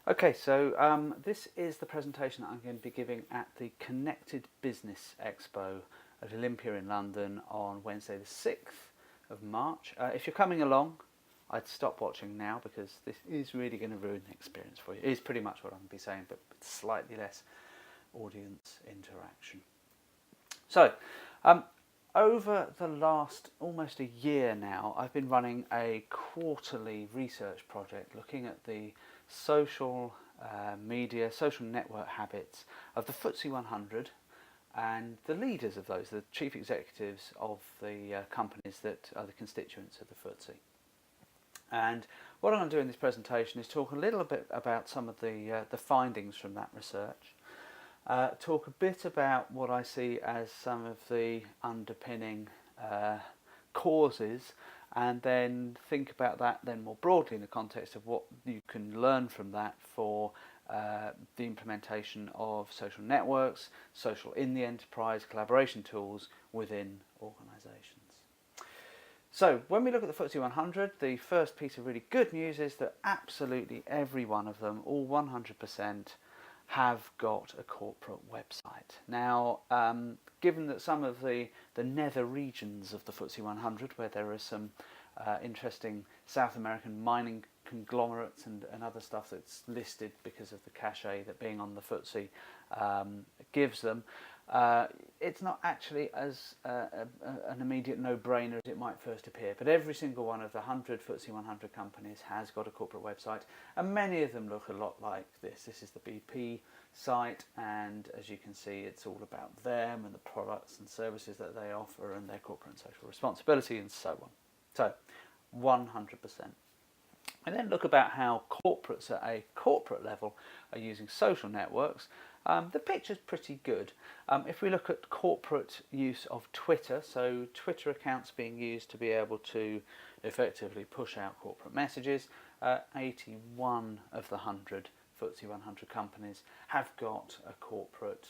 Okay, so this is the presentation that I'm going to be giving at the Connected Business Expo at Olympia in London on Wednesday the 6th of March. If you're coming along, I'd stop watching now because this is really going to ruin the experience for you. It is pretty much what I'm going to be saying, but with slightly less audience interaction. So, over the last almost a year now, I've been running a quarterly research project looking at the social media, social network habits of the FTSE 100 and the leaders of those, the chief executives of the companies that are the constituents of the FTSE. And what I'm going to do in this presentation is talk a little bit about some of the findings from that research. Talk a bit about what I see as some of the underpinning causes, and then think about that then more broadly in the context of what you can learn from that for the implementation of social networks, social in the enterprise, collaboration tools within organisations. So when we look at the FTSE 100, the first piece of really good news is that absolutely every one of them, all 100%, have got a corporate website. Now, given that some of the nether regions of the FTSE 100, where there are some interesting South American mining conglomerates and other stuff that's listed because of the cachet that being on the FTSE gives them, it's not actually as an immediate no-brainer as it might first appear. But every single one of the 100 FTSE 100 companies has got a corporate website, and many of them look a lot like this. This is the BP site, and as you can see, it's all about them and the products and services that they offer and their corporate and social responsibility and so on. So 100%. And then look about how corporates at a corporate level are using social networks. The picture's pretty good. If we look at corporate use of Twitter, so Twitter accounts being used to be able to effectively push out corporate messages, 81 of the 100 FTSE 100 companies have got a corporate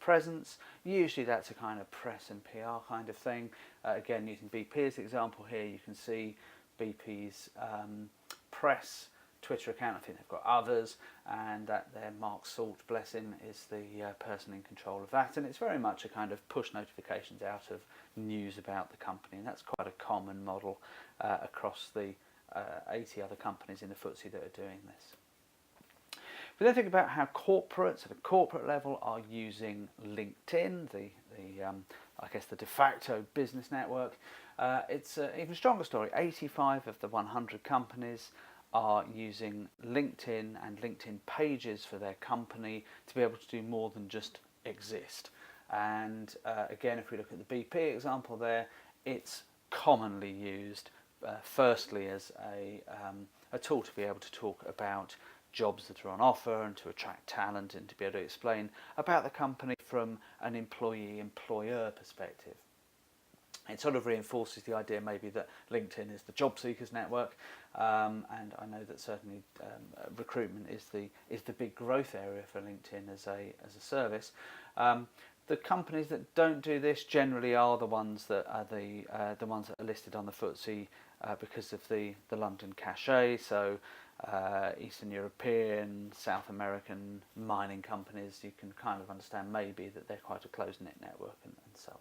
presence. Usually that's a kind of press and PR kind of thing. Again, using BP as the example here, you can see BP's press Twitter account. I think they've got others, and that their Mark Salt, bless him, is the person in control of that, and it's very much a kind of push notifications out of news about the company, and that's quite a common model across the 80 other companies in the FTSE that are doing this. We then think about how corporates at a corporate level are using LinkedIn, I guess the de facto business network. It's an even stronger story. 85 of the 100 companies are using LinkedIn and LinkedIn pages for their company to be able to do more than just exist. And again, if we look at the BP example there, it's commonly used firstly as a tool to be able to talk about jobs that are on offer and to attract talent and to be able to explain about the company from an employee-employer perspective. It sort of reinforces the idea maybe that LinkedIn is the job seekers network, and I know that certainly recruitment is the big growth area for LinkedIn as a service. The companies that don't do this generally are the ones that are the ones that are listed on the FTSE because of the London cachet. So Eastern European, South American mining companies, you can kind of understand maybe that they're quite a close-knit network and so on.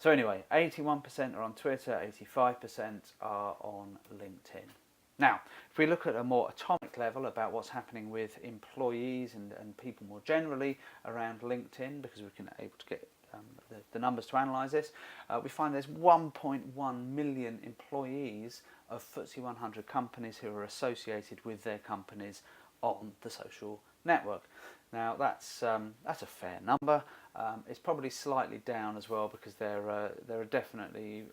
So anyway, 81% are on Twitter, 85% are on LinkedIn. Now, if we look at a more atomic level about what's happening with employees and people more generally around LinkedIn, because we can able to get the numbers to analyse this, we find there's 1.1 million employees of FTSE 100 companies who are associated with their companies on the social network. Now that's a fair number. It's probably slightly down as well because there are definitely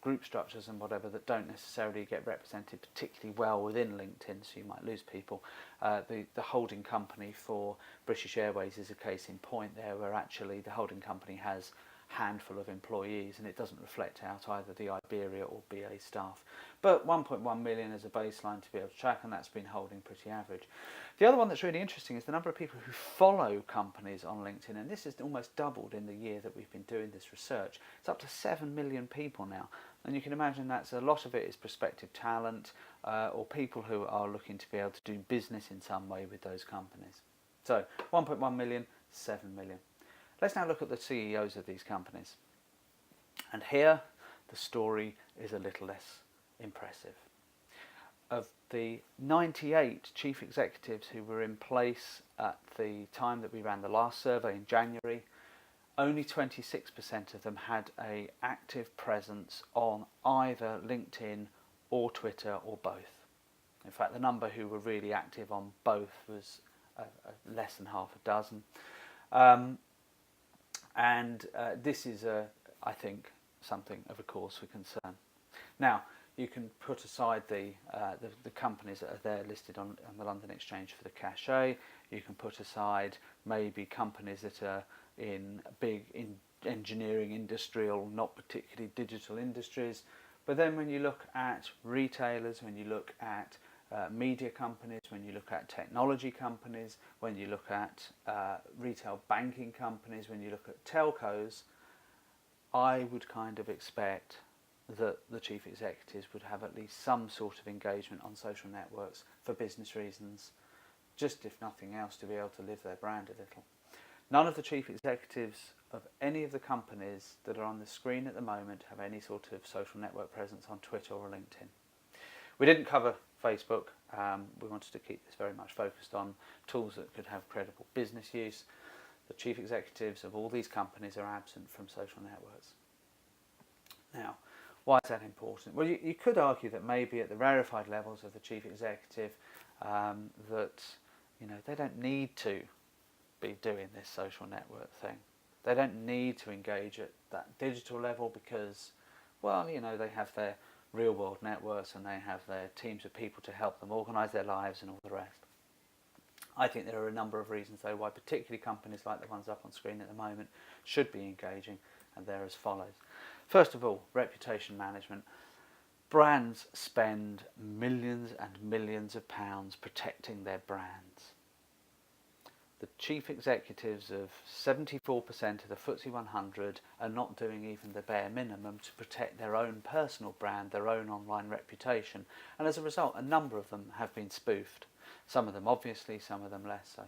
group structures and whatever that don't necessarily get represented particularly well within LinkedIn, so you might lose people. The holding company for British Airways is a case in point there, where actually the holding company has handful of employees, and it doesn't reflect out either the Iberia or BA staff. But 1.1 million as a baseline to be able to track, and that's been holding pretty average. The other one that's really interesting is the number of people who follow companies on LinkedIn, and this has almost doubled in the year that we've been doing this research. It's up to 7 million people now, and you can imagine that's a lot of it is prospective talent or people who are looking to be able to do business in some way with those companies. So 1.1 million, 7 million. Let's now look at the CEOs of these companies. And here the story is a little less impressive. Of the 98 chief executives who were in place at the time that we ran the last survey in January, only 26% of them had an active presence on either LinkedIn or Twitter or both. In fact, the number who were really active on both was less than half a dozen. This is, I think, something of a cause for concern. Now, you can put aside the companies that are there listed on the London Exchange for the cachet. You can put aside maybe companies that are in engineering, industrial, not particularly digital industries. But then when you look at retailers, when you look at media companies, when you look at technology companies, when you look at retail banking companies, when you look at telcos, I would kind of expect that the chief executives would have at least some sort of engagement on social networks for business reasons, just if nothing else to be able to live their brand a little. None of the chief executives of any of the companies that are on the screen at the moment have any sort of social network presence on Twitter or LinkedIn. We didn't cover Facebook. We wanted to keep this very much focused on tools that could have credible business use. The chief executives of all these companies are absent from social networks. Now, why is that important? Well, you could argue that maybe at the rarefied levels of the chief executive that they don't need to be doing this social network thing. They don't need to engage at that digital level because, well, they have their real world networks and they have their teams of people to help them organise their lives and all the rest. I think there are a number of reasons though why particularly companies like the ones up on screen at the moment should be engaging, and they're as follows. First of all, reputation management. Brands spend millions and millions of pounds protecting their brands. The chief executives of 74% of the FTSE 100 are not doing even the bare minimum to protect their own personal brand, their own online reputation, and as a result a number of them have been spoofed. Some of them obviously, some of them less so.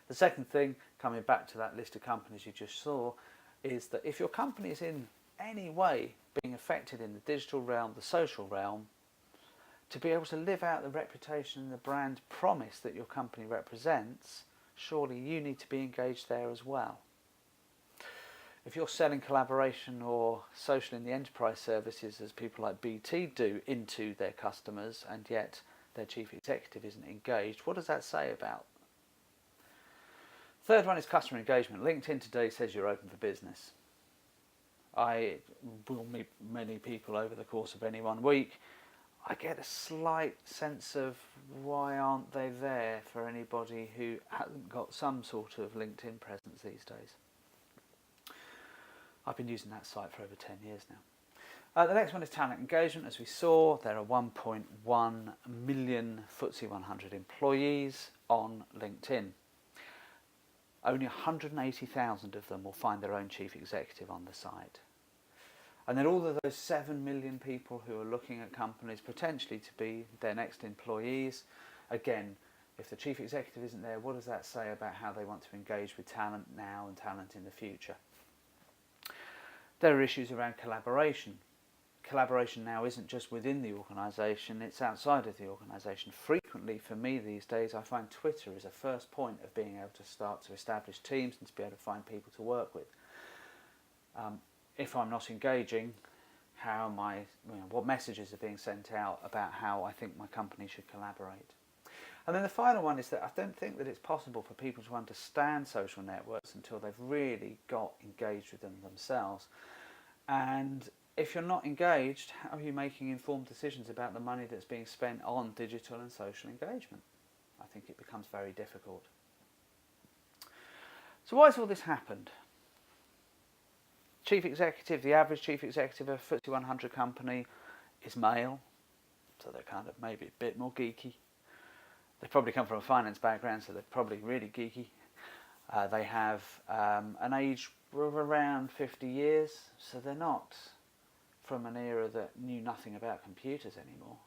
The second thing, coming back to that list of companies you just saw, is that if your company is in any way being affected in the digital realm, the social realm, to be able to live out the reputation and the brand promise that your company represents, surely you need to be engaged there as well. If you're selling collaboration or social in the enterprise services as people like BT do into their customers and yet their chief executive isn't engaged, what does that say about? Third one is customer engagement. LinkedIn today says you're open for business. I will meet many people over the course of any 1 week. I get a slight sense of why aren't they there for anybody who hasn't got some sort of LinkedIn presence these days. I've been using that site for over 10 years now. The next one is talent engagement. As we saw, there are 1.1 million FTSE 100 employees on LinkedIn. Only 180,000 of them will find their own chief executive on the site. And then all of those 7 million people who are looking at companies potentially to be their next employees, again, if the chief executive isn't there, what does that say about how they want to engage with talent now and talent in the future? There are issues around collaboration. Collaboration now isn't just within the organisation, it's outside of the organisation. Frequently for me these days I find Twitter is a first point of being able to start to establish teams and to be able to find people to work with. If I'm not engaging, how am I, what messages are being sent out about how I think my company should collaborate? And then the final one is that I don't think that it's possible for people to understand social networks until they've really got engaged with them themselves. And if you're not engaged, how are you making informed decisions about the money that's being spent on digital and social engagement? I think it becomes very difficult. So why has all this happened? chief executive, the average chief executive of a FTSE 100 company is male, so they're kind of maybe a bit more geeky. They probably come from a finance background, so they're probably really geeky. They have an age of around 50 years, so they're not from an era that knew nothing about computers anymore.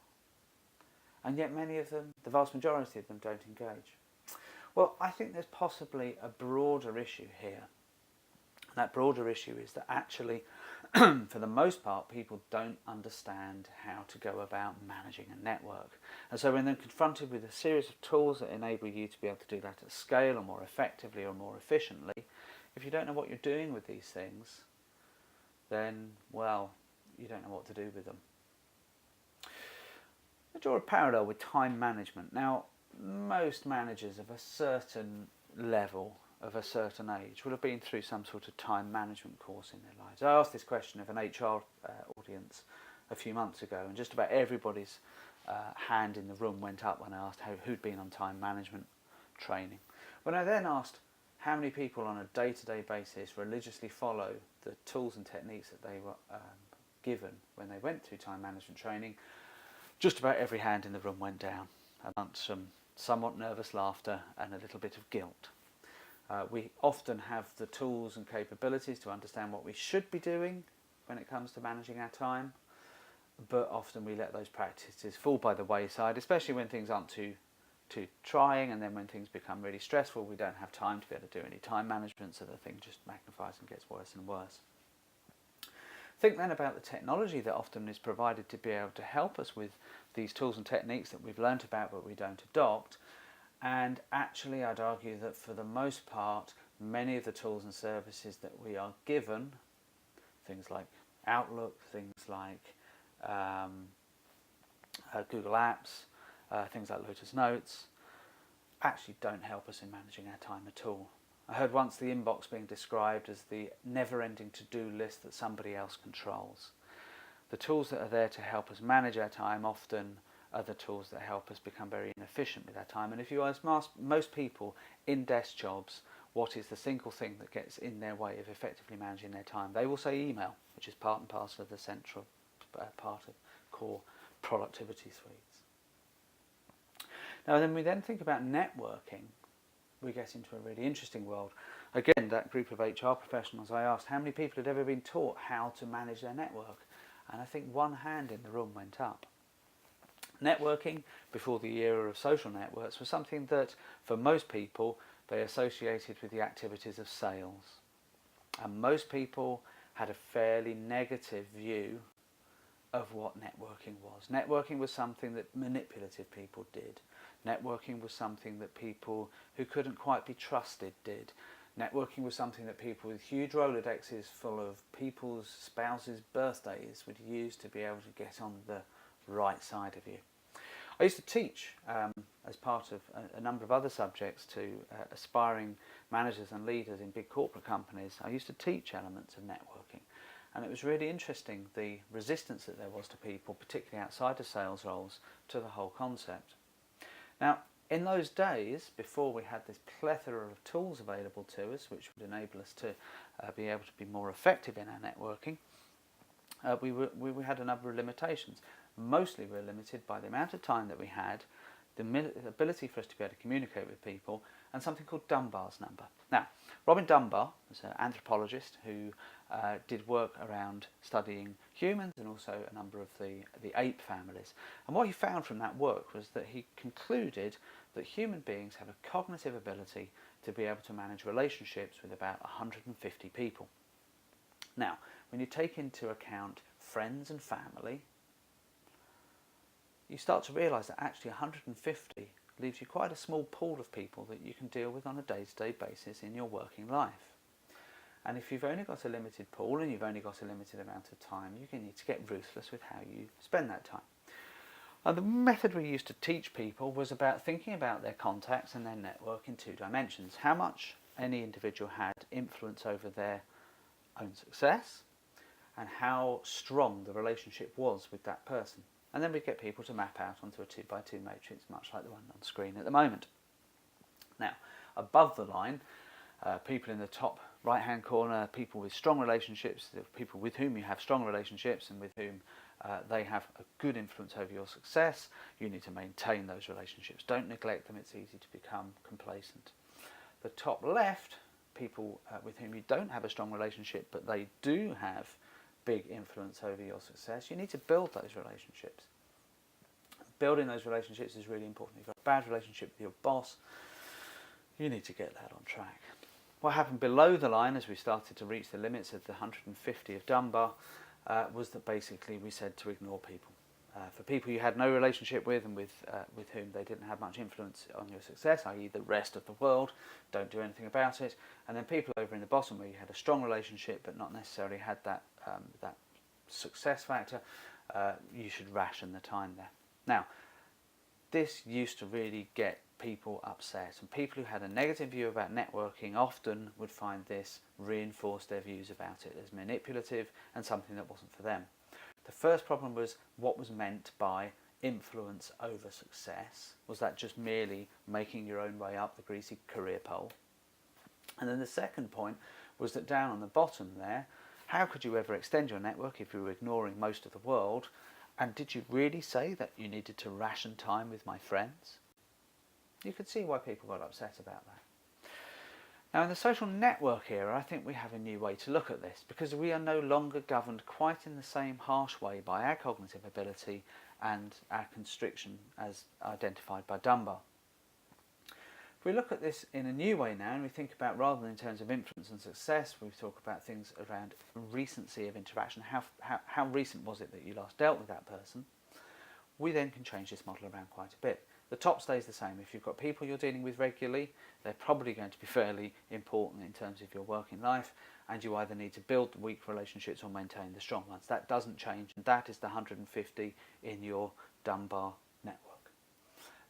And yet many of them, the vast majority of them, don't engage. Well, I think there's possibly a broader issue here. That broader issue is that actually, for the most part, people don't understand how to go about managing a network. And so when they're confronted with a series of tools that enable you to be able to do that at scale or more effectively or more efficiently, if you don't know what you're doing with these things, then, well, you don't know what to do with them. I draw a parallel with time management. Now, most managers of a certain level, of a certain age, will have been through some sort of time management course in their lives. I asked this question of an HR audience a few months ago, and just about everybody's hand in the room went up when I asked who'd been on time management training. When I then asked how many people on a day-to-day basis religiously follow the tools and techniques that they were given when they went through time management training, just about every hand in the room went down, amongst some somewhat nervous laughter and a little bit of guilt. We often have the tools and capabilities to understand what we should be doing when it comes to managing our time, but often we let those practices fall by the wayside, especially when things aren't too trying, and then when things become really stressful, we don't have time to be able to do any time management, so the thing just magnifies and gets worse and worse. Think then about the technology that often is provided to be able to help us with these tools and techniques that we've learnt about but we don't adopt. And actually, I'd argue that for the most part, many of the tools and services that we are given, things like Outlook, things like Google Apps, things like Lotus Notes, actually don't help us in managing our time at all. I heard once the inbox being described as the never-ending to-do list that somebody else controls. The tools that are there to help us manage our time often are the tools that help us become very inefficient with our time. And if you ask most people in desk jobs what is the single thing that gets in their way of effectively managing their time, they will say email, which is part and parcel of the central part of core productivity suites. Now then we then think about networking. We get into a really interesting world. Again, that group of HR professionals, I asked how many people had ever been taught how to manage their network, and I think one hand in the room went up. Networking, before the era of social networks, was something that for most people they associated with the activities of sales, and most people had a fairly negative view of what networking was. Networking was something that manipulative people did. Networking was something that people who couldn't quite be trusted did. Networking was something that people with huge Rolodexes full of people's spouses' birthdays would use to be able to get on the right side of you. I used to teach as part of a number of other subjects to aspiring managers and leaders in big corporate companies. I used to teach elements of networking, and it was really interesting the resistance that there was to people, particularly outside of sales roles, to the whole concept. Now, in those days, before we had this plethora of tools available to us, which would enable us to be able to be more effective in our networking, we had a number of limitations. Mostly we were limited by the amount of time that we had, the ability for us to be able to communicate with people, and something called Dunbar's number. Now, Robin Dunbar was an anthropologist who did work around studying humans and also a number of the ape families. And what he found from that work was that he concluded that human beings have a cognitive ability to be able to manage relationships with about 150 people. Now, when you take into account friends and family, you start to realise that actually 150 leaves you quite a small pool of people that you can deal with on a day-to-day basis in your working life. And if you've only got a limited pool and you've only got a limited amount of time, you need to get ruthless with how you spend that time. And the method we used to teach people was about thinking about their contacts and their network in two dimensions. How much any individual had influence over their own success, and how strong the relationship was with that person. And then we'd get people to map out onto a 2x2 matrix, much like the one on screen at the moment. Now, above the line, people in the top right hand corner, people with strong relationships, people with whom you have strong relationships and with whom they have a good influence over your success. You need to maintain those relationships. Don't neglect them. It's easy to become complacent. The top left, people with whom you don't have a strong relationship, but they do have big influence over your success. You need to build those relationships. Building those relationships is really important. You've got a bad relationship with your boss, you need to get that on track. What happened below the line as we started to reach the limits of the 150 of Dunbar was that basically we said to ignore people. For people you had no relationship with and with whom they didn't have much influence on your success, i.e. the rest of the world, don't do anything about it. And then people over in the bottom where you had a strong relationship but not necessarily had that success factor, you should ration the time there. Now, this used to really get people upset, and people who had a negative view about networking often would find this reinforced their views about it as manipulative and something that wasn't for them. The first problem was what was meant by influence over success. Was that just merely making your own way up the greasy career pole? And then the second point was that down on the bottom there, how could you ever extend your network if you were ignoring most of the world? And did you really say that you needed to ration time with my friends? You could see why people got upset about that. Now in the social network era, I think we have a new way to look at this, because we are no longer governed quite in the same harsh way by our cognitive ability and our constriction as identified by Dunbar. If we look at this in a new way now, and we think about, rather than in terms of influence and success, we talk about things around recency of interaction. How recent was it that you last dealt with that person? We then can change this model around quite a bit. The top stays the same. If you've got people you're dealing with regularly, they're probably going to be fairly important in terms of your working life, and you either need to build weak relationships or maintain the strong ones. That doesn't change, and that is the 150 in your Dunbar network.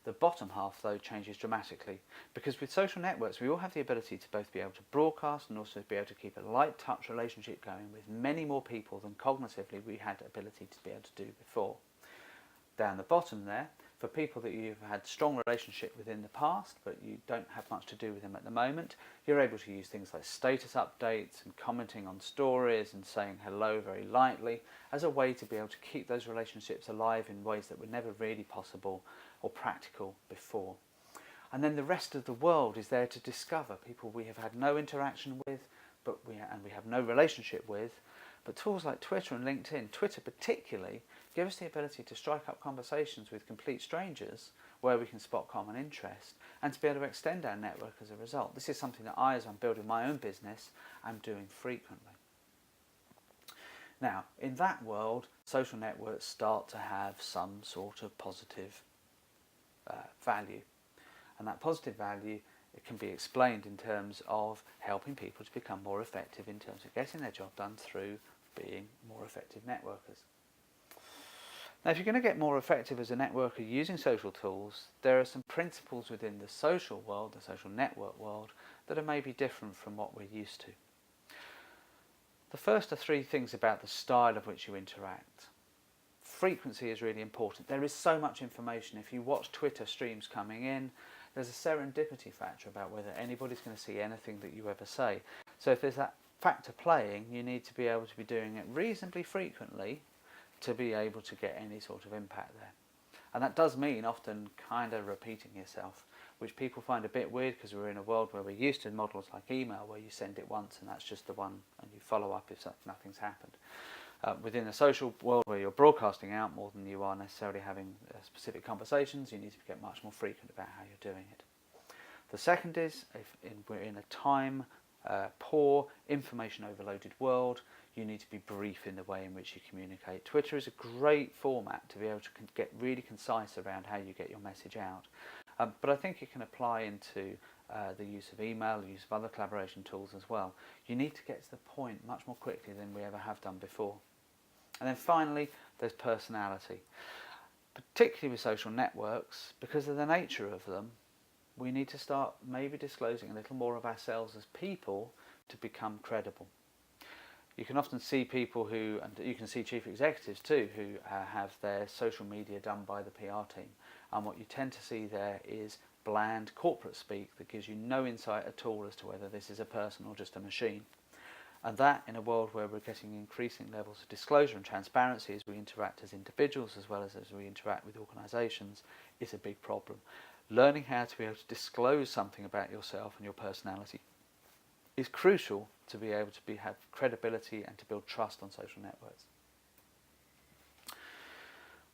The bottom half, though, changes dramatically, because with social networks we all have the ability to both be able to broadcast and also be able to keep a light touch relationship going with many more people than cognitively we had ability to be able to do before. Down the bottom there, for people that you've had strong relationship with in the past but you don't have much to do with them at the moment, you're able to use things like status updates and commenting on stories and saying hello very lightly as a way to be able to keep those relationships alive in ways that were never really possible or practical before. And then the rest of the world is there to discover people we have had no interaction with but we have no relationship with. But tools like Twitter and LinkedIn, Twitter particularly, give us the ability to strike up conversations with complete strangers where we can spot common interest and to be able to extend our network as a result. This is something that I, as I'm building my own business, am doing frequently. Now, in that world, social networks start to have some sort of positive value. And that positive value, it can be explained in terms of helping people to become more effective in terms of getting their job done through being more effective networkers. Now, if you're going to get more effective as a networker using social tools, there are some principles within the social world, the social network world, that are maybe different from what we're used to. The first are three things about the style of which you interact. Frequency is really important. There is so much information. If you watch Twitter streams coming in, there's a serendipity factor about whether anybody's going to see anything that you ever say. So if there's that factor playing, you need to be able to be doing it reasonably frequently to be able to get any sort of impact there. And that does mean often kind of repeating yourself, which people find a bit weird because we're in a world where we're used to models like email where you send it once and that's just the one and you follow up if nothing's happened. Within a social world where you're broadcasting out more than you are necessarily having specific conversations, you need to get much more frequent about how you're doing it. The second is, we're in a time poor, information overloaded world, you need to be brief in the way in which you communicate. Twitter is a great format to be able to get really concise around how you get your message out. But I think it can apply into the use of email, the use of other collaboration tools as well. You need to get to the point much more quickly than we ever have done before. And then finally, there's personality. Particularly with social networks, because of the nature of them, we need to start maybe disclosing a little more of ourselves as people to become credible. You can often see people and you can see chief executives too, who have their social media done by the PR team. and what you tend to see there is bland corporate speak that gives you no insight at all as to whether this is a person or just a machine. And that, in a world where we're getting increasing levels of disclosure and transparency as we interact as individuals as well as we interact with organisations, is a big problem. Learning how to be able to disclose something about yourself and your personality is crucial to be able to have credibility and to build trust on social networks.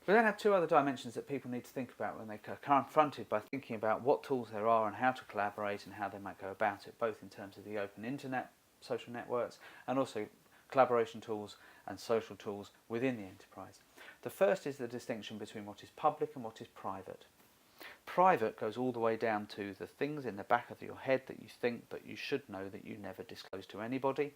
We then have two other dimensions that people need to think about when they're confronted by thinking about what tools there are and how to collaborate and how they might go about it, both in terms of the open internet social networks and also collaboration tools and social tools within the enterprise. The first is the distinction between what is public and what is private. Private goes all the way down to the things in the back of your head that you think but you should know that you never disclose to anybody,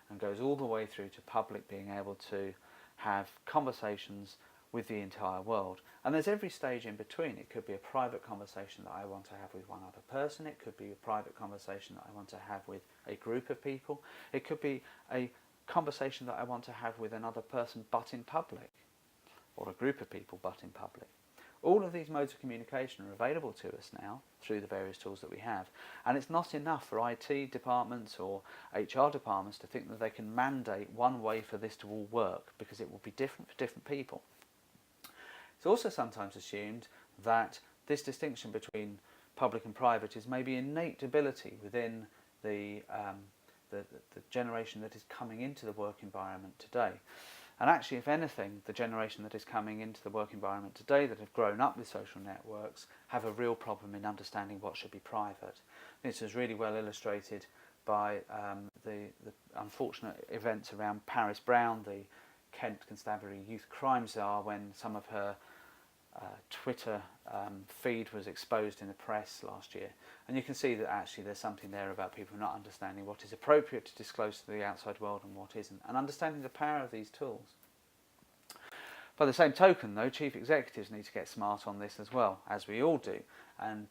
and goes all the way through to public, being able to have conversations with the entire world. And there's every stage in between. It could be a private conversation that I want to have with one other person. It could be a private conversation that I want to have with a group of people. It could be a conversation that I want to have with another person but in public, or a group of people but in public. All of these modes of communication are available to us now through the various tools that we have. And it's not enough for IT departments or HR departments to think that they can mandate one way for this to all work, because it will be different for different people. It's also sometimes assumed that this distinction between public and private is maybe innate ability within the generation that is coming into the work environment today. And actually, if anything, the generation that is coming into the work environment today that have grown up with social networks have a real problem in understanding what should be private. This is really well illustrated by the unfortunate events around Paris Brown, the Kent Constabulary youth crime czar, when some of her Twitter feed was exposed in the press last year. And you can see that actually there's something there about people not understanding what is appropriate to disclose to the outside world and what isn't, and understanding the power of these tools. By the same token, though, chief executives need to get smart on this as well, as we all do. And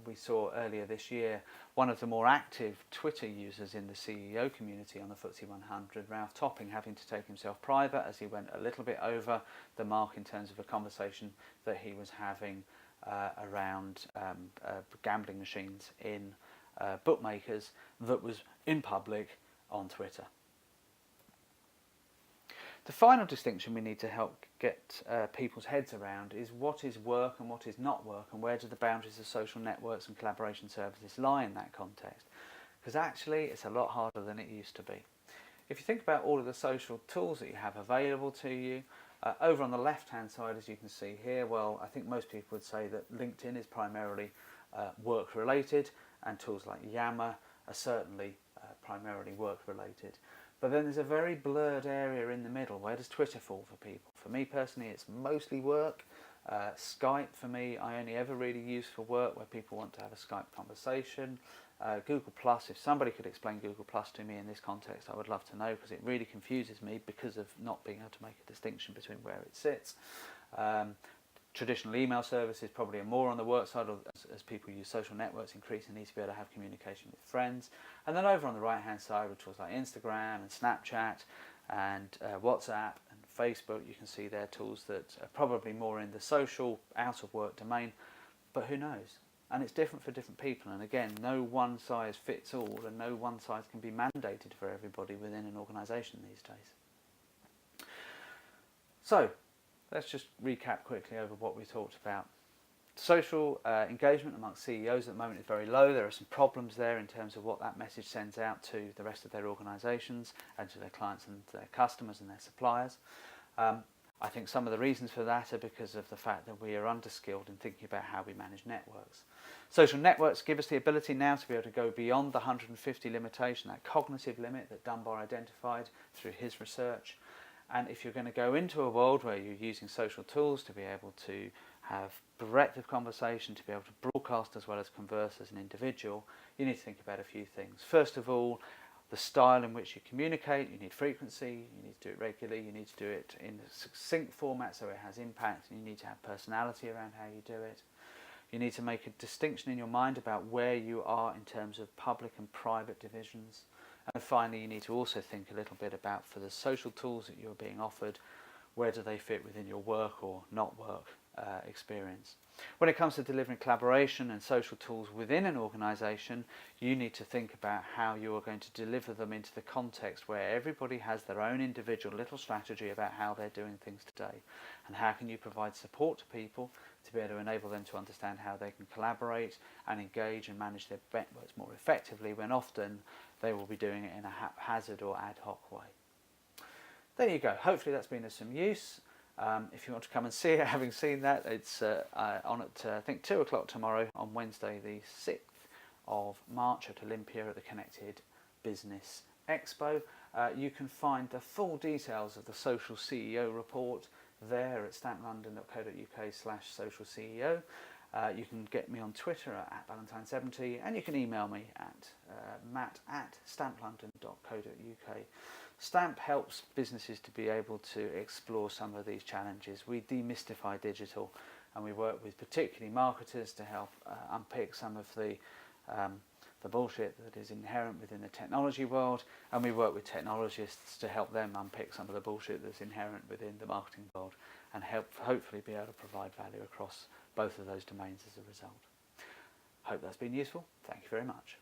we saw earlier this year one of the more active Twitter users in the CEO community on the FTSE 100, Ralph Topping, having to take himself private as he went a little bit over the mark in terms of a conversation that he was having around gambling machines in bookmakers that was in public on Twitter. The final distinction we need to help get people's heads around is what is work and what is not work, and where do the boundaries of social networks and collaboration services lie in that context. Because actually it's a lot harder than it used to be. If you think about all of the social tools that you have available to you, over on the left hand side, as you can see here, well, I think most people would say that LinkedIn is primarily work related, and tools like Yammer are certainly primarily work related. But then there's a very blurred area in the middle. Where does Twitter fall for people? For me personally, it's mostly work. Skype, for me, I only ever really use for work, where people want to have a Skype conversation. Google Plus, if somebody could explain Google Plus to me in this context, I would love to know, because it really confuses me because of not being able to make a distinction between where it sits. Traditional email services probably are more on the work side, as people use social networks increasingly to be able to have communication with friends. And then over on the right hand side, with tools like Instagram and Snapchat and WhatsApp and Facebook, you can see they're tools that are probably more in the social, out of work domain, but who knows? And it's different for different people, and again, no one size fits all, and no one size can be mandated for everybody within an organisation these days. So, let's just recap quickly over what we talked about. Social engagement amongst CEOs at the moment is very low. There are some problems there in terms of what that message sends out to the rest of their organisations and to their clients and their customers and their suppliers. I think some of the reasons for that are because of the fact that we are underskilled in thinking about how we manage networks. Social networks give us the ability now to be able to go beyond the 150 limitation, that cognitive limit that Dunbar identified through his research. And if you're going to go into a world where you're using social tools to be able to have breadth of conversation, to be able to broadcast as well as converse as an individual, you need to think about a few things. First of all, the style in which you communicate. You need frequency, you need to do it regularly, you need to do it in a succinct format so it has impact, and you need to have personality around how you do it. You need to make a distinction in your mind about where you are in terms of public and private divisions. And finally, you need to also think a little bit about, for the social tools that you're being offered, where do they fit within your work or not work experience. When it comes to delivering collaboration and social tools within an organisation, you need to think about how you are going to deliver them into the context where everybody has their own individual little strategy about how they're doing things today, and how can you provide support to people to be able to enable them to understand how they can collaborate and engage and manage their networks more effectively, when often they will be doing it in a haphazard or ad hoc way. There you go. Hopefully that's been of some use. If you want to come and see it, having seen that, it's on at I think 2 o'clock tomorrow on Wednesday the 6th of March at Olympia at the Connected Business Expo. You can find the full details of the Social CEO report there at stamplondon.co.uk/social-CEO. You can get me on Twitter at Valentine70, and you can email me at matt@stamplondon.co.uk. Stamp helps businesses to be able to explore some of these challenges. We demystify digital, and we work with particularly marketers to help unpick some of the bullshit that is inherent within the technology world, and we work with technologists to help them unpick some of the bullshit that's inherent within the marketing world, and help hopefully be able to provide value across both of those domains as a result. Hope that's been useful. Thank you very much.